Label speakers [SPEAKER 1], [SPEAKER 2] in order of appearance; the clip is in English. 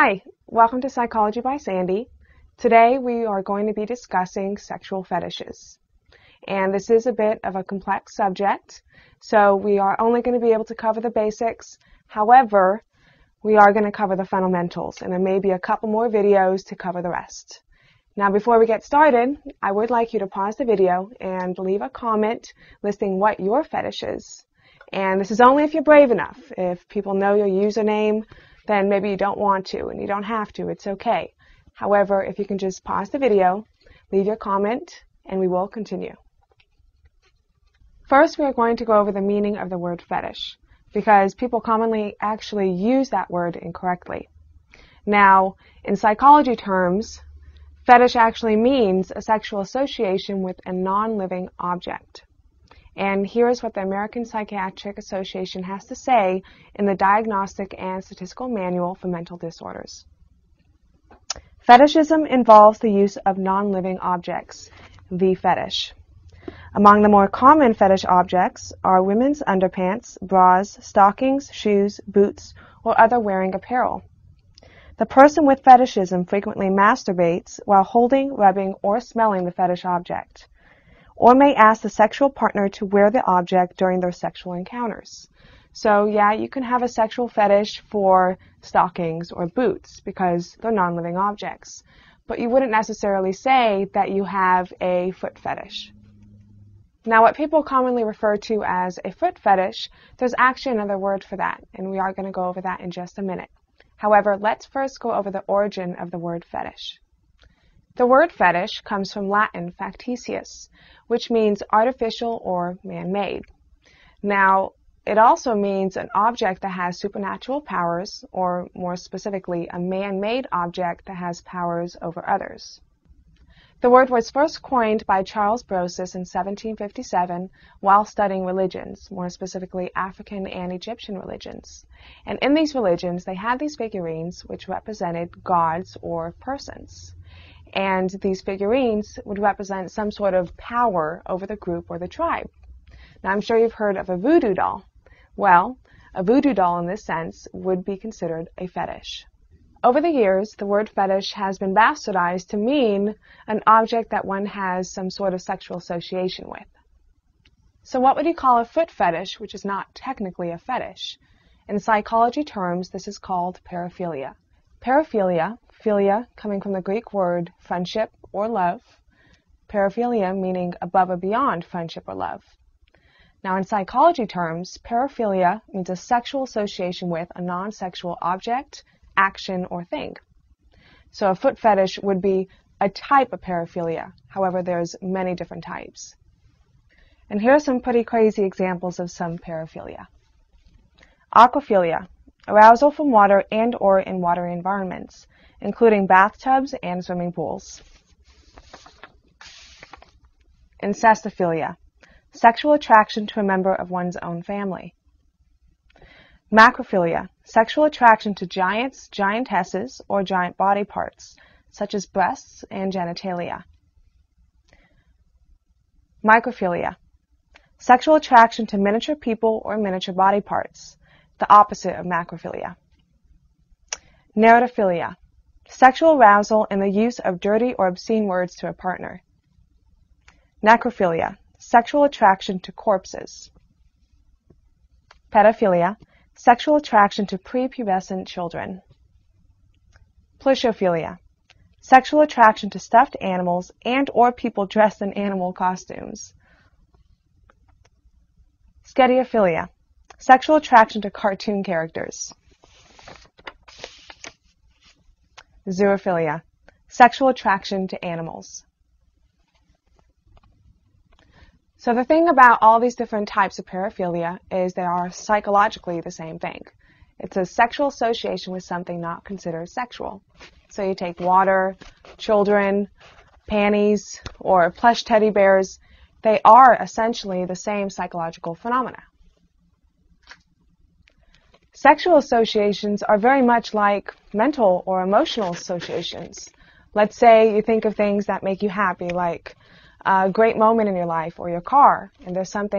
[SPEAKER 1] Hi, welcome to Psychology by Sandy. Today we are going to be discussing sexual fetishes. And this is a bit of a complex subject, so we are only going to be able to cover the basics. However, we are going to cover the fundamentals, and there may be a couple more videos to cover the rest. Now, before we get started, I would like you to pause the video and leave a comment listing what your fetish is. And this is only if you're brave enough. If people know your username, then maybe you don't want to, and you don't have to. It's okay. However, if you can just pause the video, leave your comment, and we will continue. First, we are going to go over the meaning of the word fetish, because people commonly actually use that word incorrectly. Now, in psychology terms, fetish actually means a sexual association with a non-living object. And here's what the American Psychiatric Association has to say in the Diagnostic and Statistical Manual for Mental Disorders. Fetishism involves the use of non-living objects, the fetish. Among the more common fetish objects are women's underpants, bras, stockings, shoes, boots, or other wearing apparel. The person with fetishism frequently masturbates while holding, rubbing, or smelling the fetish object, or may ask the sexual partner to wear the object during their sexual encounters. So yeah, you can have a sexual fetish for stockings or boots because they're non-living objects, but you wouldn't necessarily say that you have a foot fetish. Now, what people commonly refer to as a foot fetish, there's actually another word for that, and we are going to go over that in just a minute. However, let's first go over the origin of the word fetish. The word fetish comes from Latin factitious, which means artificial or man-made. Now, it also means an object that has supernatural powers, or more specifically, a man-made object that has powers over others. The word was first coined by Charles Brosis in 1757 while studying religions, more specifically African and Egyptian religions. And in these religions, they had these figurines which represented gods or persons. And these figurines would represent some sort of power over the group or the tribe. Now, I'm sure you've heard of a voodoo doll. Well, a voodoo doll in this sense would be considered a fetish. Over the years, the word fetish has been bastardized to mean an object that one has some sort of sexual association with. So what would you call a foot fetish, which is not technically a fetish? In psychology terms, this is called paraphilia. Paraphilia, philia coming from the Greek word friendship or love, paraphilia meaning above or beyond friendship or love. Now, in psychology terms, paraphilia means a sexual association with a non-sexual object, action, or thing. So a foot fetish would be a type of paraphilia. However, there's many different types. And here are some pretty crazy examples of some paraphilia. Aquaphilia, arousal from water and or in watery environments, including bathtubs and swimming pools. Incestophilia, sexual attraction to a member of one's own family. Macrophilia, sexual attraction to giants, giantesses, or giant body parts, such as breasts and genitalia. Microphilia, sexual attraction to miniature people or miniature body parts, the opposite of macrophilia. Narratophilia, sexual arousal in the use of dirty or obscene words to a partner. Necrophilia, sexual attraction to corpses. Pedophilia, sexual attraction to prepubescent children. Plisophilia, sexual attraction to stuffed animals and or people dressed in animal costumes. Scediophilia, sexual attraction to cartoon characters. Zoophilia, sexual attraction to animals. So the thing about all these different types of paraphilia is they are psychologically the same thing. It's a sexual association with something not considered sexual. So you take water, children, panties, or plush teddy bears. They are essentially the same psychological phenomena. Sexual associations are very much like mental or emotional associations. Let's say you think of things that make you happy, like a great moment in your life or your car, and there's something